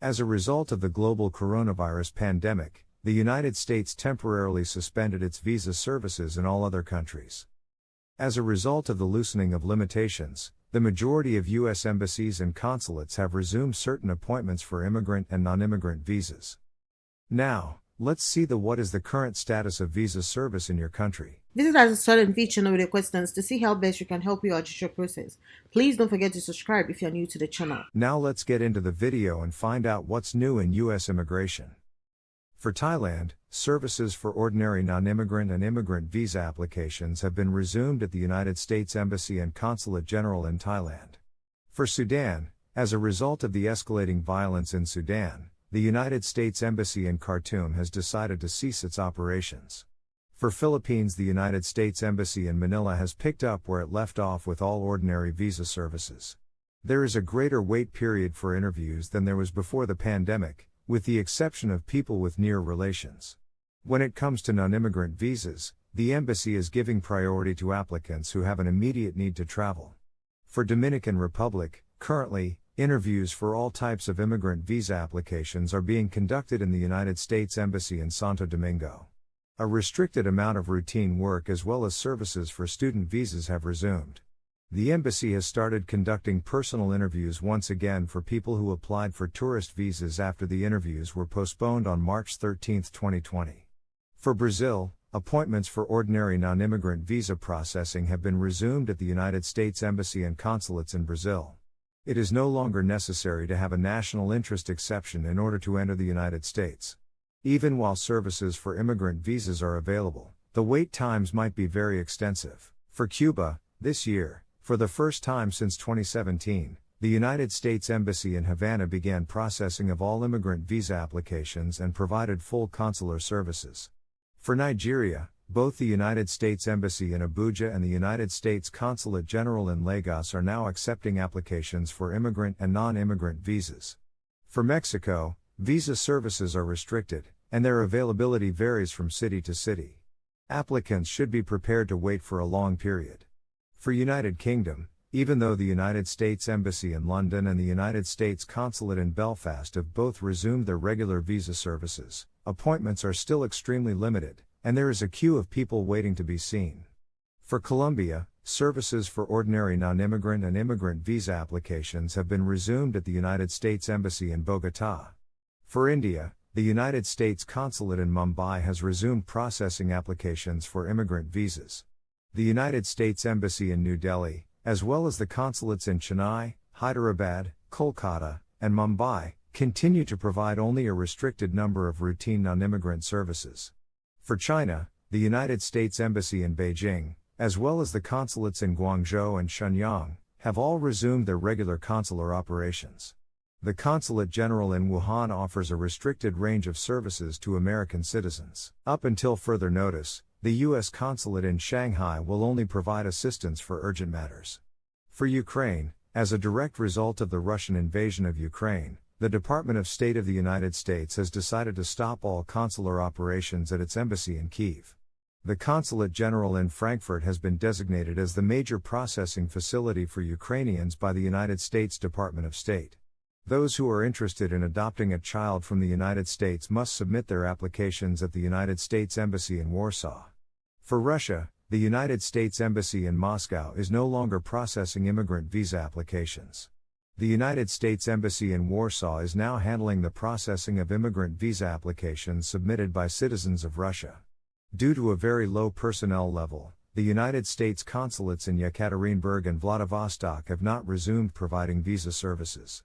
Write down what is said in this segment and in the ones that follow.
As a result of the global coronavirus pandemic, the United States temporarily suspended its visa services in all other countries. As a result of the loosening of limitations, the majority of U.S. embassies and consulates have resumed certain appointments for immigrant and non-immigrant visas. Now, let's see what is the current status of visa service in your country. Visit us at Swat&Vee channel with your questions to see how best we can help you out your process. Please don't forget to subscribe if you're new to the channel. Now let's get into the video and find out what's new in U.S. immigration. For Thailand, services for ordinary non-immigrant and immigrant visa applications have been resumed at the United States Embassy and Consulate General in Thailand. For Sudan, as a result of the escalating violence in Sudan, the United States Embassy in Khartoum has decided to cease its operations. For Philippines, the United States Embassy in Manila has picked up where it left off with all ordinary visa services. There is a greater wait period for interviews than there was before the pandemic, with the exception of people with near relations. When it comes to non-immigrant visas, the embassy is giving priority to applicants who have an immediate need to travel. For Dominican Republic, currently, interviews for all types of immigrant visa applications are being conducted in the United States Embassy in Santo Domingo. A restricted amount of routine work as well as services for student visas have resumed. The embassy has started conducting personal interviews once again for people who applied for tourist visas after the interviews were postponed on March 13, 2020. For Brazil, appointments for ordinary non-immigrant visa processing have been resumed at the United States Embassy and consulates in Brazil. It is no longer necessary to have a national interest exception in order to enter the United States. Even while services for immigrant visas are available, the wait times might be very extensive. For Cuba, this year, for the first time since 2017, the United States Embassy in Havana began processing of all immigrant visa applications and provided full consular services. For Nigeria, both the United States Embassy in Abuja and the United States Consulate General in Lagos are now accepting applications for immigrant and non-immigrant visas. For Mexico, visa services are restricted, and their availability varies from city to city. Applicants should be prepared to wait for a long period. For United Kingdom, even though the United States Embassy in London and the United States Consulate in Belfast have both resumed their regular visa services, appointments are still extremely limited, and there is a queue of people waiting to be seen. For Colombia, services for ordinary non-immigrant and immigrant visa applications have been resumed at the United States Embassy in Bogotá. For India, the United States Consulate in Mumbai has resumed processing applications for immigrant visas. The United States Embassy in New Delhi, as well as the consulates in Chennai, Hyderabad, Kolkata, and Mumbai, continue to provide only a restricted number of routine non-immigrant services. For China, the United States Embassy in Beijing, as well as the consulates in Guangzhou and Shenyang, have all resumed their regular consular operations. The Consulate General in Wuhan offers a restricted range of services to American citizens. Up until further notice, the U.S. Consulate in Shanghai will only provide assistance for urgent matters. For Ukraine, as a direct result of the Russian invasion of Ukraine, the Department of State of the United States has decided to stop all consular operations at its embassy in Kyiv. The Consulate General in Frankfurt has been designated as the major processing facility for Ukrainians by the United States Department of State. Those who are interested in adopting a child from the United States must submit their applications at the United States Embassy in Warsaw. For Russia, the United States Embassy in Moscow is no longer processing immigrant visa applications. The United States Embassy in Warsaw is now handling the processing of immigrant visa applications submitted by citizens of Russia. Due to a very low personnel level, the United States consulates in Yekaterinburg and Vladivostok have not resumed providing visa services.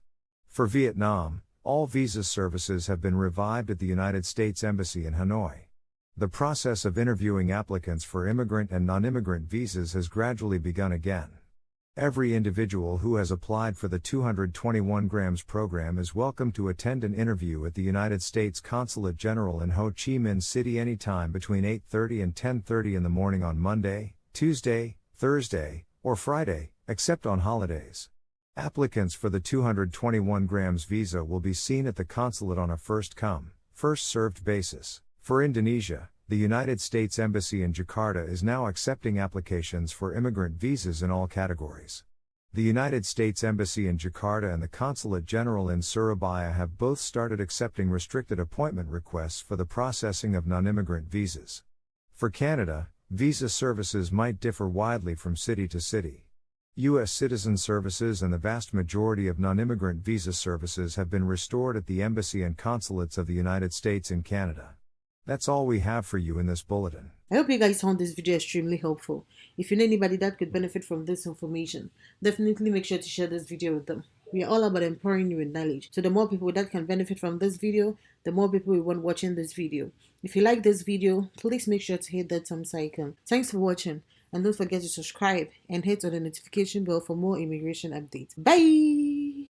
For Vietnam, all visa services have been revived at the United States Embassy in Hanoi. The process of interviewing applicants for immigrant and non-immigrant visas has gradually begun again. Every individual who has applied for the 221 grams program is welcome to attend an interview at the United States Consulate General in Ho Chi Minh City anytime between 8:30 and 10:30 in the morning on Monday, Tuesday, Thursday, or Friday, except on holidays. Applicants for the 221 grams visa will be seen at the consulate on a first-come, first-served basis. For Indonesia, the United States Embassy in Jakarta is now accepting applications for immigrant visas in all categories. The United States Embassy in Jakarta and the Consulate General in Surabaya have both started accepting restricted appointment requests for the processing of non-immigrant visas. For Canada, visa services might differ widely from city to city. U.S. citizen services and the vast majority of non-immigrant visa services have been restored at the embassy and consulates of the United States in Canada. That's all we have for you in this bulletin. I hope you guys found this video extremely helpful. If you know anybody that could benefit from this information, definitely make sure to share this video with them. We are all about empowering you with knowledge. So the more people that can benefit from this video, the more people we want watching this video. If you like this video, please make sure to hit that thumbs icon. Thanks for watching. And don't forget to subscribe and hit on the notification bell for more immigration updates. Bye!